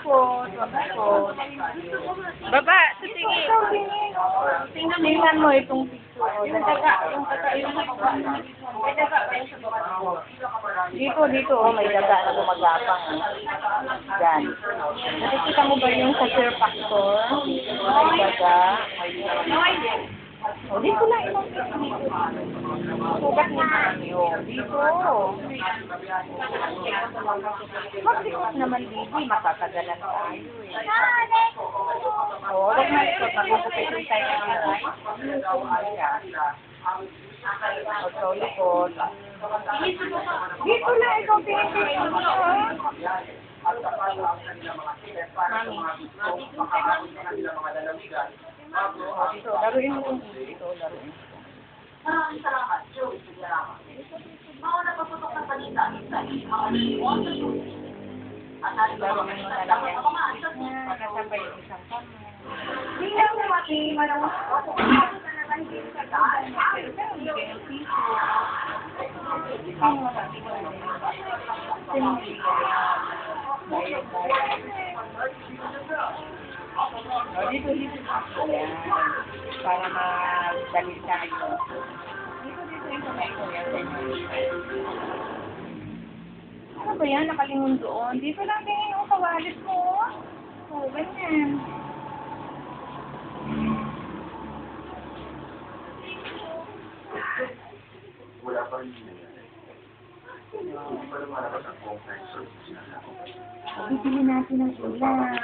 likod. Wag likod. Baba, sa tingin. Tingnan mo itong picture. Yung taga, Dito, oh, may daga na gumagapang. Yan. Nakikita mo ba yung sa Sir Factor? May daga. Oh, dito lang itong sugat ni Mami. Oh, dito. Magsikot naman, baby. Matatagalan tayo eh. Oh, huwag malikot. Mag-upupitong tayo ng aray. So, likod. Dito lang ikaw, baby. Mami. Oh, dito, laruin mo kung dito, laruin mo. Maraming salamat, Joey. Mauna pagputok ng balita sa mga liwan sa Joey. At natin ba mga dapat sa mga ansat niya? Nakasabay yung isang kamo. Hindi lang mo mati, malamang ako. Ako sa naman din sa daan. Pero hindi kayo ng piso. Dito. Ayan. Para madali tayo. Dito yung kamay ko yan. Ano ba yan? Nakalingon doon. Dito lang tingin yung kawalit mo. Oo, ganyan. Wala pa rin yun. Hindi pa lumalabas ang complex. Bibili natin ng ulam.